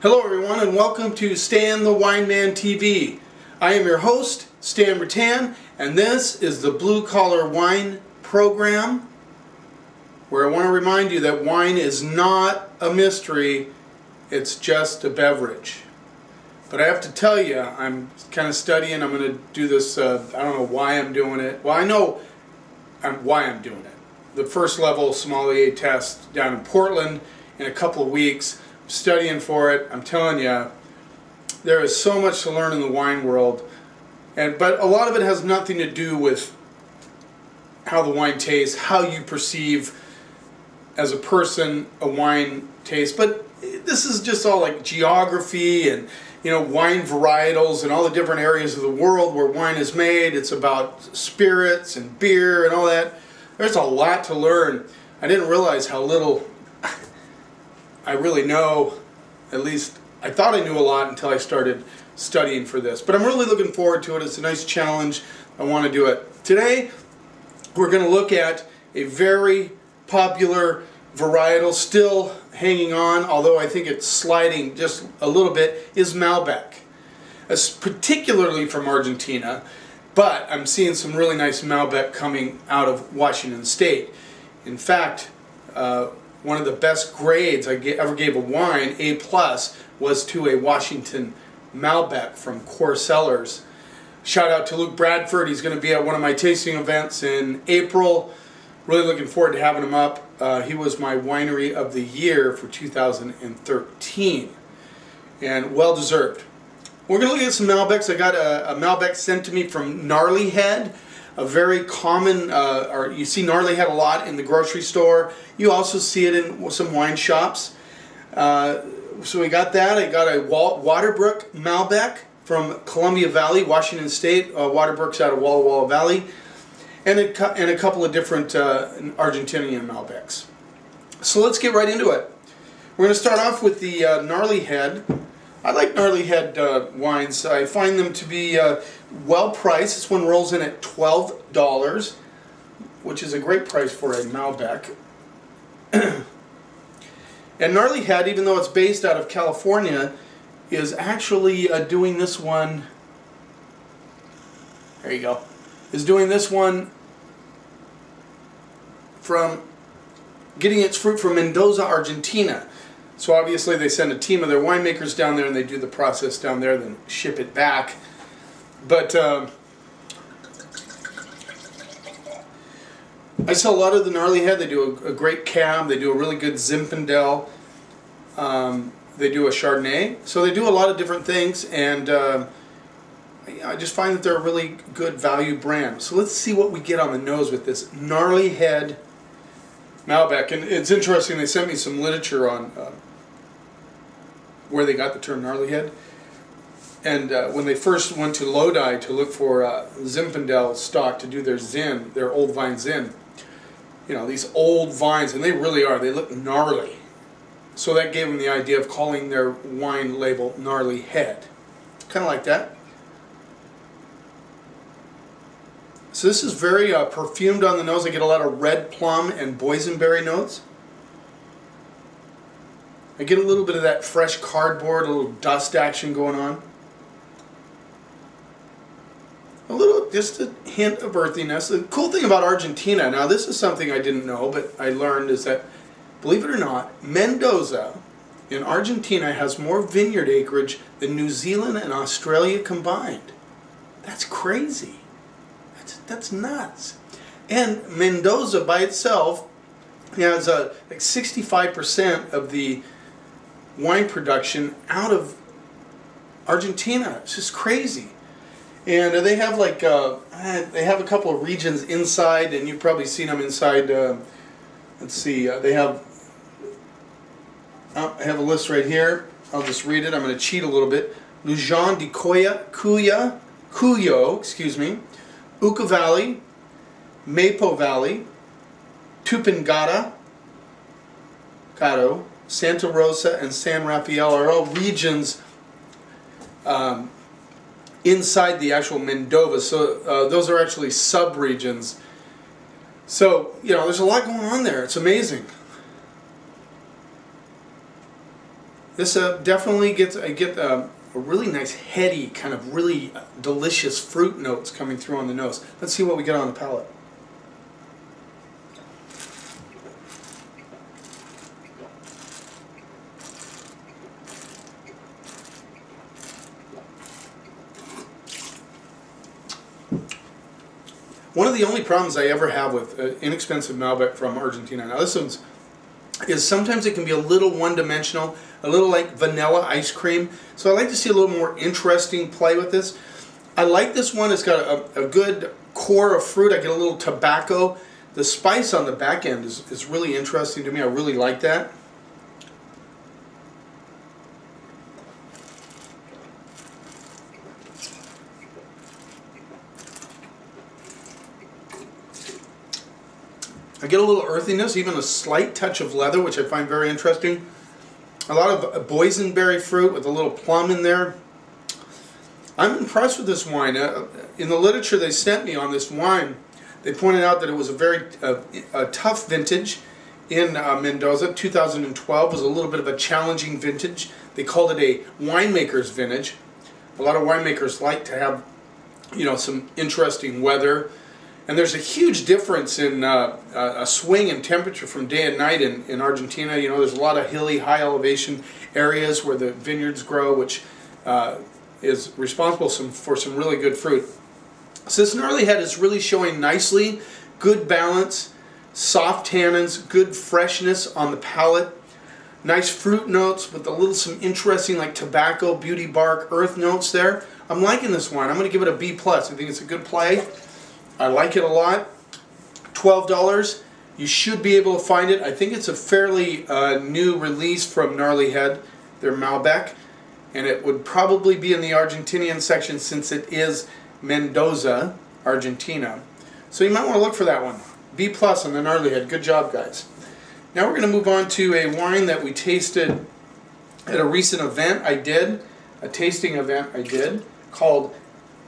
Hello everyone and welcome to Stan the Wine Man TV. I am your host, Stan Rattan, and this is the Blue Collar Wine program where I want to remind you that wine is not a mystery, it's just a beverage. But I have to tell you, I'm kind of studying, I'm going to do this, I don't know why I'm doing it. Well, I know why I'm doing it. The first level sommelier test down in Portland in a couple of weeks. Studying for it. I'm telling you, there is so much to learn in the wine world, but a lot of it has nothing to do with how the wine tastes, how you perceive as a person a wine taste. But this is just all like geography and wine varietals and all the different areas of the world where wine is made. It's about spirits and beer and all that. There's a lot to learn. I didn't realize how little I really know. At least I thought I knew a lot until I started studying for this. But I'm really looking forward to it. It's a nice challenge. I want to do it. Today we're going to look at a very popular varietal, still hanging on, although I think it's sliding just a little bit, is Malbec. Particularly from Argentina, but I'm seeing some really nice Malbec coming out of Washington State. In fact, one of the best grades I ever gave a wine, A+, was to a Washington Malbec from Core Cellars. Shout out to Luke Bradford. He's going to be at one of my tasting events in April. Really looking forward to having him up. He was my winery of the year for 2013, and well deserved. We're going to look at some Malbecs. I got a Malbec sent to me from Gnarly Head. A very common, you see Gnarly Head a lot in the grocery store. You also see it in some wine shops. So we got that. I got a Waterbrook Malbec from Columbia Valley, Washington State. Waterbrook's out of Walla Walla Valley. And a couple of different Argentinian Malbecs. So let's get right into it. We're going to start off with the Gnarly Head. I like Gnarly Head wines. I find them to be well priced. This one rolls in at $12, which is a great price for a Malbec. And Gnarly Head, even though it's based out of California, is actually doing this one. There you go. Is doing this one from getting its fruit from Mendoza, Argentina. So obviously they send a team of their winemakers down there and they do the process down there, then ship it back. But I sell a lot of the Gnarly Head. They do a great cab. They do a really good Zinfandel. They do a Chardonnay. So they do a lot of different things, and I just find that they're a really good value brand. So let's see what we get on the nose with this Gnarly Head Malbec. And it's interesting, they sent me some literature on where they got the term Gnarly Head. And when they first went to Lodi to look for Zinfandel stock to do their Zin, their old vine Zin, these old vines, and they really are, they look gnarly. So that gave them the idea of calling their wine label Gnarly Head. Kind of like that. So this is very perfumed on the nose. I get a lot of red plum and boysenberry notes. I get a little bit of that fresh cardboard, a little dust action going on. Just a hint of earthiness. The cool thing about Argentina, now this is something I didn't know, but I learned, is that, believe it or not, Mendoza in Argentina has more vineyard acreage than New Zealand and Australia combined. That's crazy. That's nuts. And Mendoza by itself has like 65% of the wine production out of Argentina. It's just crazy. And they have they have a couple of regions inside, and you've probably seen them inside. Let's see, they have. I have a list right here. I'll just read it. I'm going to cheat a little bit. Luján de Cuyo, excuse me. Uca Valley, Maipo Valley, Tupingata, Santa Rosa, and San Rafael are all regions inside the actual Mendoza. So those are actually sub-regions. So, there's a lot going on there. It's amazing. This definitely gets a really nice heady, kind of really delicious fruit notes coming through on the nose. Let's see what we get on the palate. One of the only problems I ever have with inexpensive Malbec from Argentina, now this one's, is sometimes it can be a little one-dimensional, a little like vanilla ice cream. So I like to see a little more interesting play with this. I like this one. It's got a good core of fruit. I get a little tobacco. The spice on the back end is really interesting to me. I really like that. I get a little earthiness, even a slight touch of leather, which I find very interesting. A lot of boysenberry fruit with a little plum in there. I'm impressed with this wine. In the literature they sent me on this wine, they pointed out that it was a very tough vintage in Mendoza. 2012 was a little bit of a challenging vintage. They called it a winemaker's vintage. A lot of winemakers like to have, you know, some interesting weather. And there's a huge difference in a swing in temperature from day and night in Argentina. You know, there's a lot of hilly, high elevation areas where the vineyards grow, which is responsible for some really good fruit. So this Gnarly Head is really showing nicely, good balance, soft tannins, good freshness on the palate, nice fruit notes with some interesting like tobacco, beauty bark, earth notes there. I'm liking this wine. I'm going to give it a B+. I think it's a good play. I like it a lot. $12. You should be able to find it. I think it's a fairly new release from Gnarly Head, their Malbec, and it would probably be in the Argentinian section since it is Mendoza, Argentina. So you might want to look for that one. B+ on the Gnarly Head. Good job, guys. Now we're going to move on to a wine that we tasted at a recent event I did, a tasting event I did, called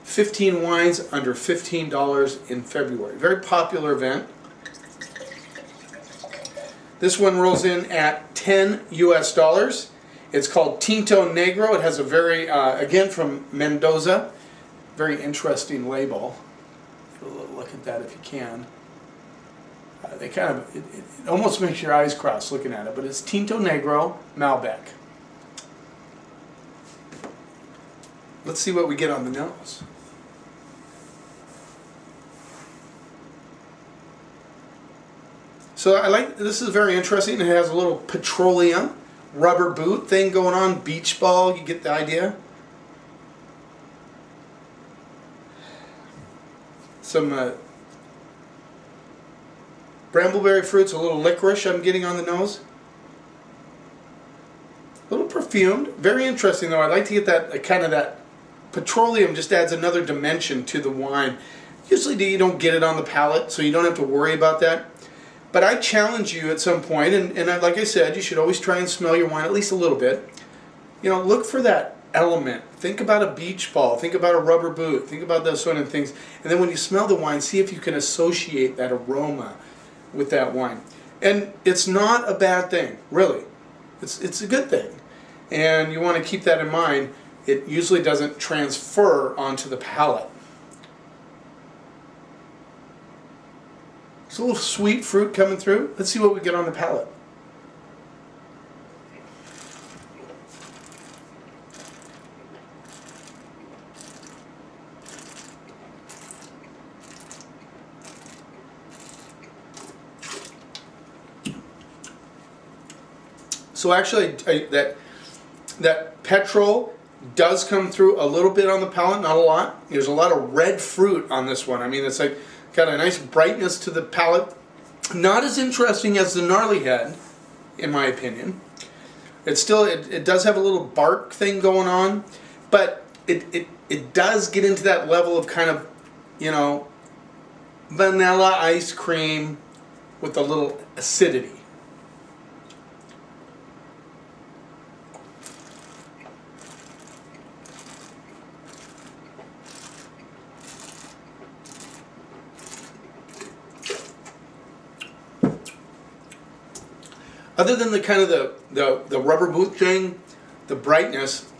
15 Wines Under $15 in February. Very popular event. This one rolls in at $10 US. It's called Tinto Negro. It has a very, again from Mendoza, very interesting label. Get a little look at that if you can. They kind of, it almost makes your eyes cross looking at it, but it's Tinto Negro Malbec. Let's see what we get on the nose. So I like, this is very interesting. It has a little petroleum rubber boot thing going on, beach ball, you get the idea. Some brambleberry fruits, a little licorice I'm getting on the nose. A little perfumed, very interesting though. I like to get that kind of that petroleum, just adds another dimension to the wine. Usually you don't get it on the palate, so you don't have to worry about that. But I challenge you at some point, and like I said, you should always try and smell your wine at least a little bit. You know, look for that element. Think about a beach ball. Think about a rubber boot. Think about those sort of things. And then when you smell the wine, see if you can associate that aroma with that wine. And it's not a bad thing, really. It's a good thing. And you want to keep that in mind. It usually doesn't transfer onto the palate. It's a little sweet fruit coming through. Let's see what we get on the palate. So actually, that petrol does come through a little bit on the palate, not a lot. There's a lot of red fruit on this one. I mean, it's like got a nice brightness to the palate. Not as interesting as the Gnarly Head, in my opinion. It's still, it does have a little bark thing going on, but it does get into that level of kind of, you know, vanilla ice cream with a little acidity. Other than the kind of the rubber boot thing, the brightness.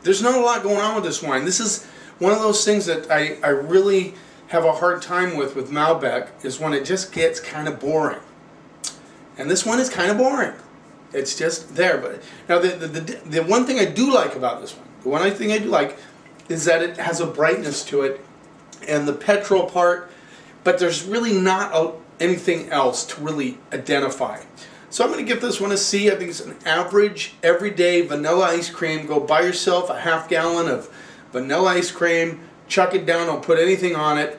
There's not a lot going on with this wine. This is one of those things that I really have a hard time with Malbec, is when it just gets kind of boring. And this one is kind of boring. It's just there. But now the one thing I do like about this one, the one thing I do like, is that it has a brightness to it and the petrol part, but there's really not anything else to really identify. So I'm going to give this one a C. I think it's an average, everyday vanilla ice cream. Go buy yourself a half gallon of vanilla ice cream, chuck it down, don't put anything on it.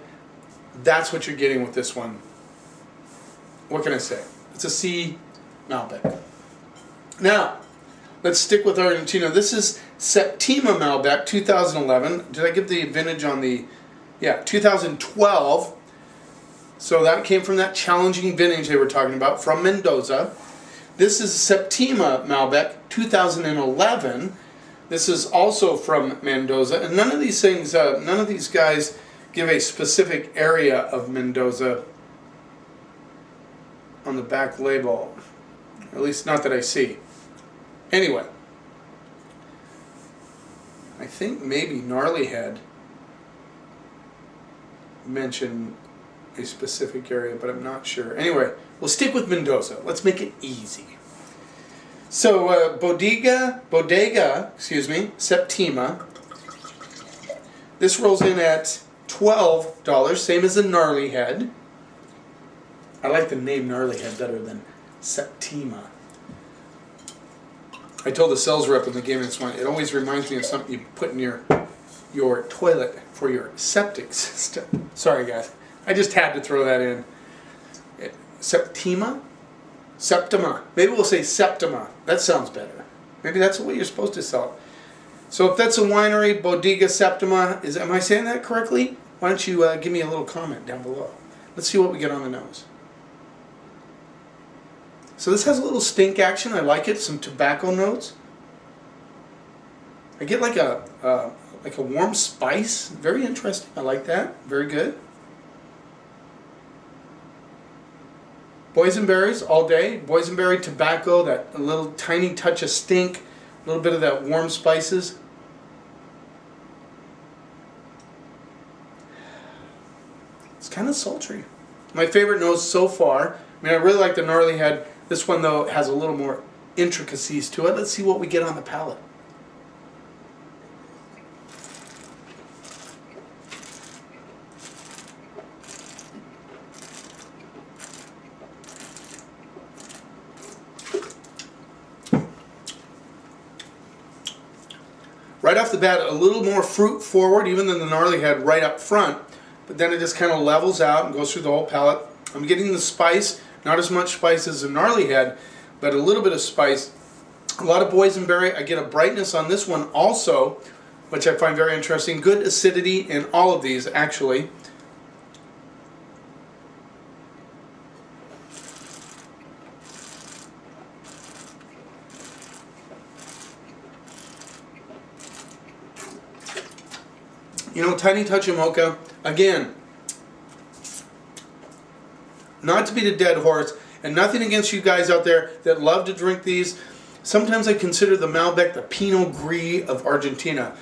That's what you're getting with this one. What can I say? It's a C Malbec. Now, let's stick with Argentina. This is Septima Malbec 2011. Did I give the vintage on the... Yeah, 2012. So that came from that challenging vintage they were talking about from Mendoza. This is Septima Malbec 2011. This is also from Mendoza. And none of these things, none of these guys give a specific area of Mendoza on the back label. At least not that I see. Anyway, I think maybe Gnarly Head mentioned a specific area, but I'm not sure. Anyway, we'll stick with Mendoza. Let's make it easy. So Bodega, Septima. This rolls in at $12, same as the Gnarly Head. I like the name Gnarly Head better than Septima. I told the sales rep when they gave me this one, it always reminds me of something you put in your toilet for your septic system. Sorry guys, I just had to throw that in. Septima? Septima. Maybe we'll say Septima. That sounds better. Maybe that's the way you're supposed to sell it. So if that's a winery, Bodega Septima, am I saying that correctly? Why don't you give me a little comment down below. Let's see what we get on the nose. So this has a little stink action. I like it. Some tobacco notes. I get like a warm spice. Very interesting. I like that. Very good. Boysenberries all day. Boysenberry, tobacco, that little tiny touch of stink, a little bit of that warm spices. It's kind of sultry. My favorite nose so far. I mean, I really like the Gnarly Head. This one, though, has a little more intricacies to it. Let's see what we get on the palate. Right off the bat, a little more fruit forward, even than the Gnarly Head right up front. But then it just kind of levels out and goes through the whole palate. I'm getting the spice. Not as much spice as the Gnarly Head, but a little bit of spice. A lot of boysenberry. I get a brightness on this one also, which I find very interesting. Good acidity in all of these, actually. You know, tiny touch of mocha. Again, not to beat a dead horse, and nothing against you guys out there that love to drink these. Sometimes I consider the Malbec the Pinot Gris of Argentina.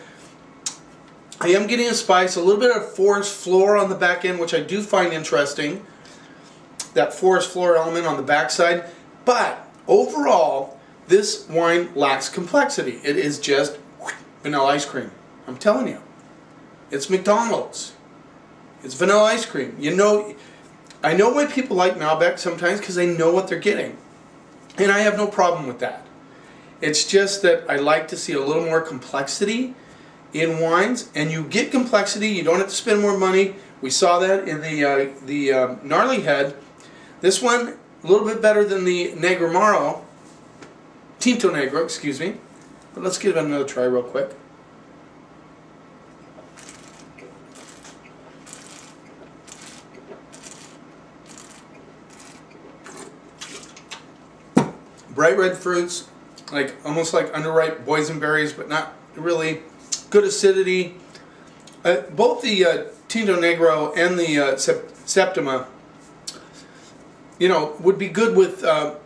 I am getting a spice, a little bit of forest floor on the back end, which I do find interesting. That forest floor element on the backside. But overall, this wine lacks complexity. It is just vanilla ice cream. I'm telling you. It's McDonald's. It's vanilla ice cream. You know, I know why people like Malbec sometimes, because they know what they're getting. And I have no problem with that. It's just that I like to see a little more complexity in wines. And you get complexity, you don't have to spend more money. We saw that in the Gnarly Head. This one, a little bit better than the Negro Tinto Negro, excuse me. But let's give it another try real quick. Bright red fruits, like almost like underripe boysenberries, but not really. Good acidity. Both the Tinto Negro and the Septima, you know, would be good with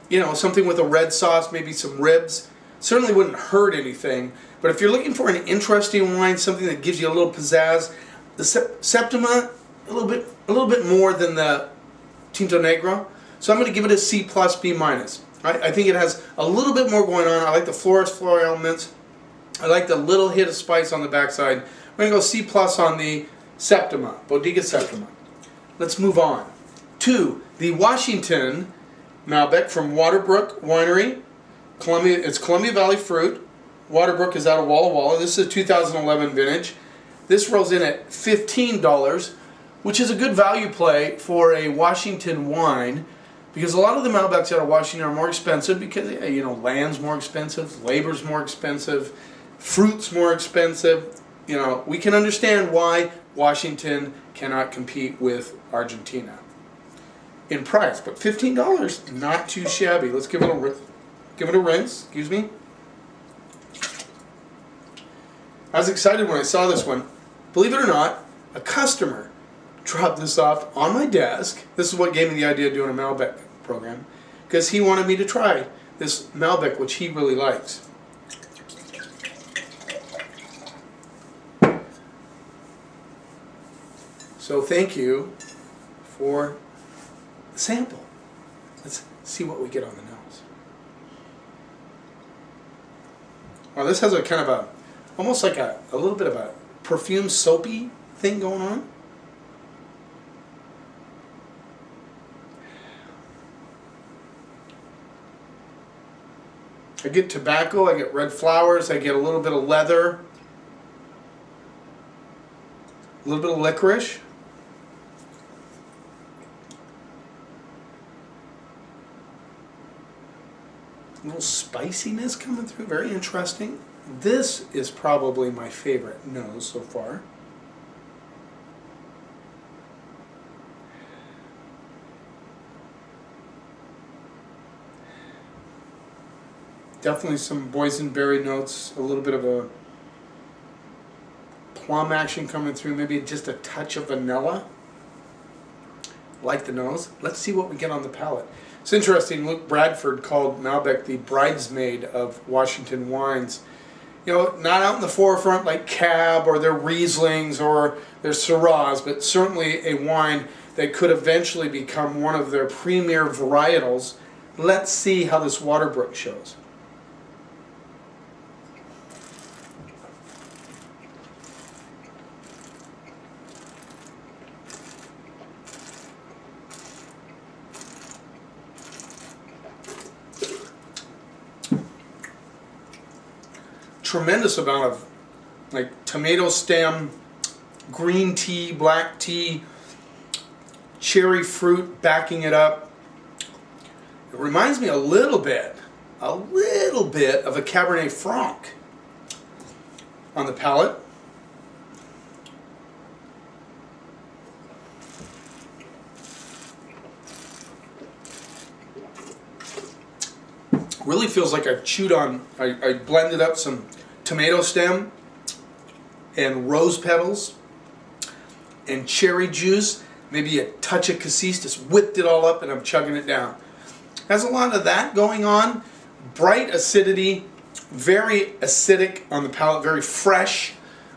you know, something with a red sauce, maybe some ribs. Certainly wouldn't hurt anything, but if you're looking for an interesting wine, something that gives you a little pizzazz, the Septima, a little bit more than the Tinto Negro. So I'm going to give it a C plus, B minus. I think it has a little bit more going on. I like the floral elements. I like the little hit of spice on the backside. We're going to go C plus on the Septima, Bodega Septima. Let's move on to the Washington Malbec from Waterbrook Winery. It's Columbia Valley fruit. Waterbrook is out of Walla Walla. This is a 2011 vintage. This rolls in at $15, which is a good value play for a Washington wine, because a lot of the Malbecs out of Washington are more expensive because, you know, land's more expensive, labor's more expensive, fruit's more expensive. You know, we can understand why Washington cannot compete with Argentina in price, but $15, not too shabby. Let's give it a rinse. Excuse me. I was excited when I saw this one. Believe it or not, a customer dropped this off on my desk. This is what gave me the idea of doing a Malbec program, because he wanted me to try this Malbec, which he really likes. So thank you for the sample. Let's see what we get on the nose. Well, this has a kind of a, almost like a little bit of a perfume soapy thing going on. I get tobacco, I get red flowers, I get a little bit of leather, a little bit of licorice. A little spiciness coming through, very interesting. This is probably my favorite nose so far. Definitely some boysenberry notes, a little bit of a plum action coming through, maybe just a touch of vanilla. Like the nose. Let's see what we get on the palate. It's interesting, Luke Bradford called Malbec the bridesmaid of Washington wines. You know, not out in the forefront like Cab or their Rieslings or their Syrahs, but certainly a wine that could eventually become one of their premier varietals. Let's see how this Waterbrook shows. Tremendous amount of like tomato stem, green tea, black tea, cherry fruit backing it up. It reminds me a little bit of a Cabernet Franc on the palate. Really feels like I've chewed on, I blended up some tomato stem and rose petals and cherry juice, maybe a touch of cassis, just whipped it all up and I'm chugging it down. Has a lot of that going on. Bright acidity, very acidic on the palate, very fresh,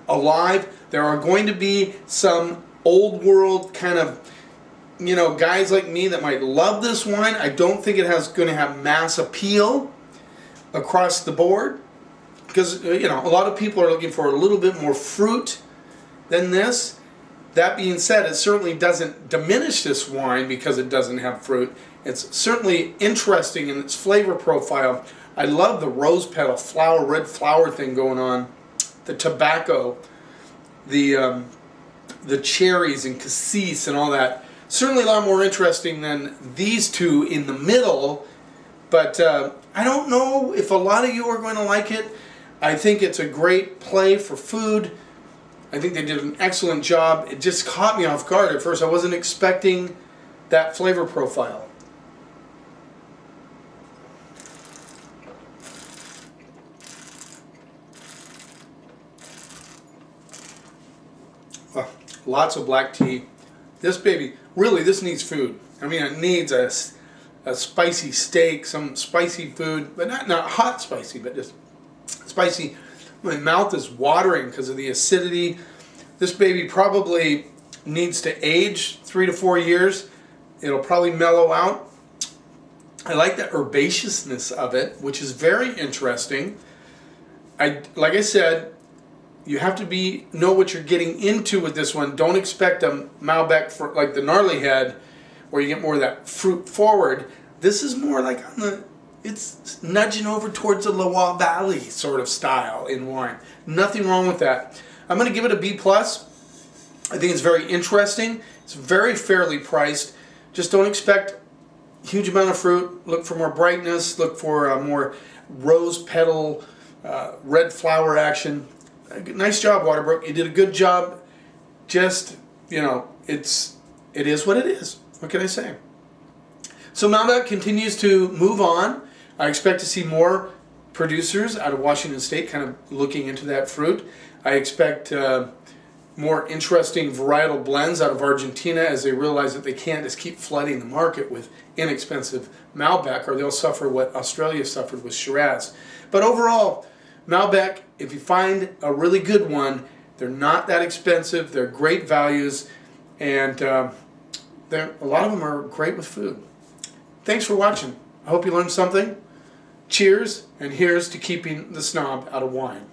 alive. There are going to be some old world kind of, you know, guys like me that might love this wine. I don't think it has going to have mass appeal across the board, because, you know, a lot of people are looking for a little bit more fruit than this. That being said, it certainly doesn't diminish this wine because it doesn't have fruit. It's certainly interesting in its flavor profile. I love the rose petal flower, red flower thing going on, the tobacco, the cherries and cassis and all that. Certainly a lot more interesting than these two in the middle, but I don't know if a lot of you are going to like it. I think it's a great play for food. I think they did an excellent job. It just caught me off guard at first. I wasn't expecting that flavor profile. Lots of black tea. This baby, really, this needs food. I mean, it needs a spicy steak, some spicy food, but not hot spicy, but just spicy. My mouth is watering because of the acidity. This baby probably needs to age 3 to 4 years. It'll probably mellow out. I like the herbaceousness of it, which is very interesting. Like I said, you have to know what you're getting into with this one. Don't expect a Malbec for like the Gnarly Head, where you get more of that fruit forward. This is more like it's nudging over towards the Loire Valley sort of style in wine. Nothing wrong with that. I'm going to give it a B+. I think it's very interesting. It's very fairly priced. Just don't expect huge amount of fruit. Look for more brightness. Look for more rose petal, red flower action. Nice job, Waterbrook. You did a good job. Just, you know, it is what it is. What can I say? So Malbec continues to move on. I expect to see more producers out of Washington State kind of looking into that fruit. I expect more interesting varietal blends out of Argentina as they realize that they can't just keep flooding the market with inexpensive Malbec, or they'll suffer what Australia suffered with Shiraz. But overall, Malbec, if you find a really good one, they're not that expensive, they're great values, and a lot of them are great with food. Thanks for watching. I hope you learned something. Cheers, and here's to keeping the snob out of wine.